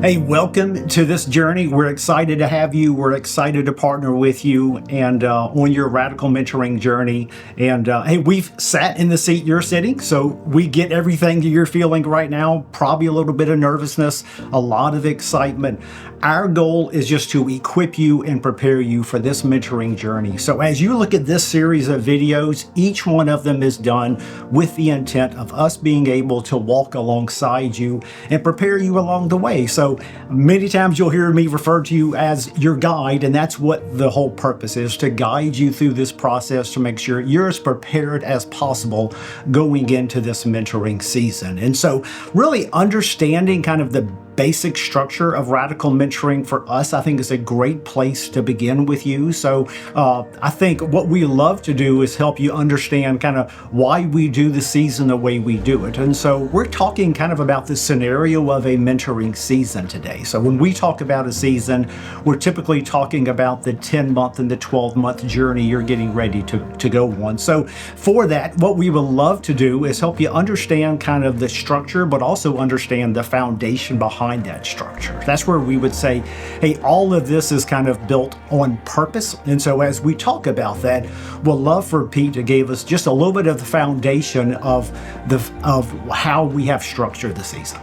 Hey, welcome to this journey. We're excited to have you. We're excited to partner with you and on your radical mentoring journey. And hey, we've sat in the seat you're sitting, so we get everything that you're feeling right now. Probably a little bit of nervousness, a lot of excitement. Our goal is just to equip you and prepare you for this mentoring journey. So as you look at this series of videos, each one of them is done with the intent of us being able to walk alongside you and prepare you along the way. So many times you'll hear me refer to you as your guide, and that's what the whole purpose is, to guide you through this process to make sure you're as prepared as possible going into this mentoring season. And so really understanding kind of the basic structure of radical mentoring for us, I think, is a great place to begin with you. So I think what we love to do is help you understand kind of why we do the season the way we do it. And so we're talking kind of about the scenario of a mentoring season today. So when we talk about a season, we're typically talking about the 10-month and the 12-month journey you're getting ready to go on. So for that, what we would love to do is help you understand kind of the structure, but also understand the foundation behind that structure. That's where we would say, hey, all of this is kind of built on purpose. And so as we talk about that, we'll love for Pete to give us just a little bit of the foundation of how we have structured the season.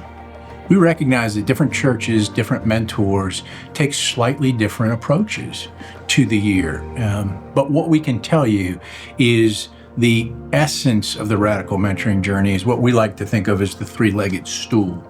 We recognize that different churches, different mentors take slightly different approaches to the year. But what we can tell you is the essence of the radical mentoring journey is what we like to think of as the three-legged stool.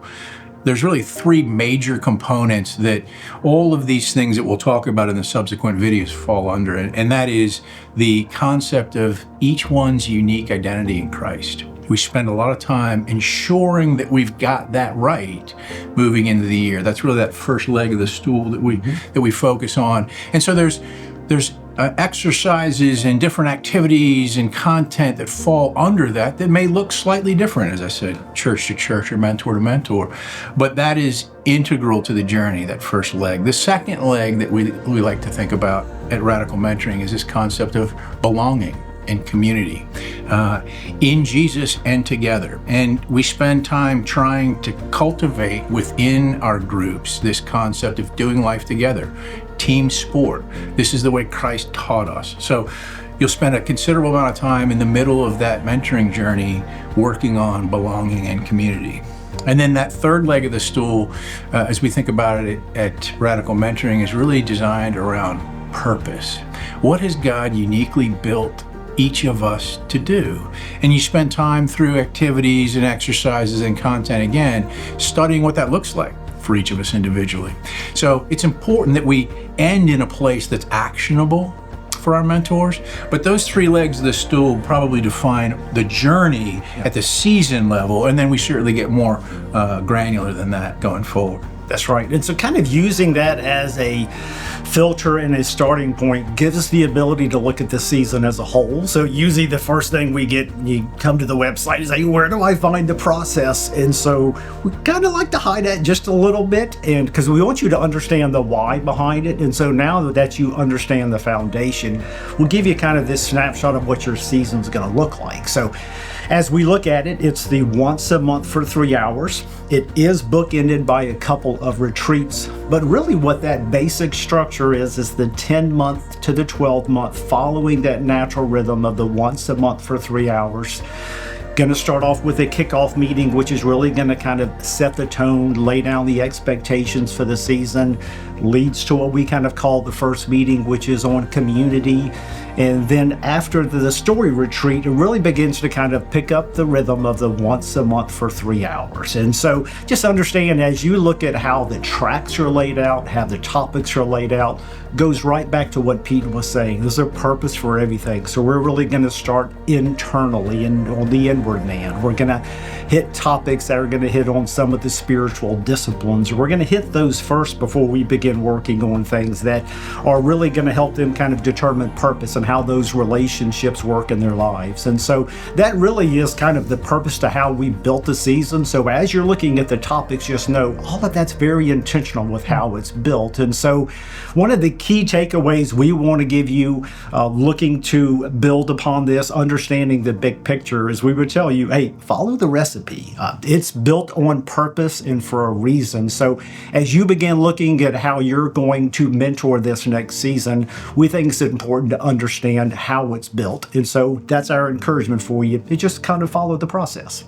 There's really three major components that all of these things that we'll talk about in the subsequent videos fall under, and that is the concept of each one's unique identity in Christ. We spend a lot of time ensuring that we've got that right moving into the year. That's really that first leg of the stool that we focus on. And so there's exercises and different activities and content that fall under that may look slightly different, as I said, church to church or mentor to mentor, but that is integral to the journey, that first leg. The second leg that we like to think about at radical mentoring is this concept of belonging and community in Jesus and together. And we spend time trying to cultivate within our groups this concept of doing life together, team sport. This is the way Christ taught us. So you'll spend a considerable amount of time in the middle of that mentoring journey working on belonging and community. And then that third leg of the stool, as we think about it at radical mentoring, is really designed around purpose. What has God uniquely built each of us to do? And you spend time through activities and exercises and content, again, studying what that looks like for each of us individually. So it's important that we end in a place that's actionable for our mentors, but those three legs of the stool probably define the journey at the season level, and then we certainly get more granular than that going forward. That's right. And so kind of using that as a filter and a starting point gives us the ability to look at the season as a whole. So usually the first thing we get when you come to the website is like, where do I find the process? And so we kind of like to hide that just a little bit, and because we want you to understand the why behind it. And so now that you understand the foundation, we'll give you kind of this snapshot of what your season's going to look like. So as we look at it, it's the once a month for 3 hours. It is bookended by a couple of retreats, but really what that basic structure is the 10-month to the 12-month, following that natural rhythm of the once a month for 3 hours. Going to start off with a kickoff meeting, which is really going to kind of set the tone, lay down the expectations for the season, leads to what we kind of call the first meeting, which is on community. And then after the story retreat, it really begins to kind of pick up the rhythm of the once a month for 3 hours. And so just understand, as you look at how the tracks are laid out, how the topics are laid out, goes right back to what Pete was saying. There's a purpose for everything. So we're really going to start internally and on the inward man. We're going to hit topics that are going to hit on some of the spiritual disciplines. We're going to hit those first before we begin working on things that are really going to help them kind of determine purpose and and how those relationships work in their lives. And so that really is kind of the purpose to how we built the season. So as you're looking at the topics, just know all of that's very intentional with how it's built. And so one of the key takeaways we want to give you looking to build upon this, understanding the big picture, is we would tell you, hey, follow the recipe. It's built on purpose and for a reason. So as you begin looking at how you're going to mentor this next season, we think it's important to understand how it's built. And so that's our encouragement for you. It just kind of follow the process.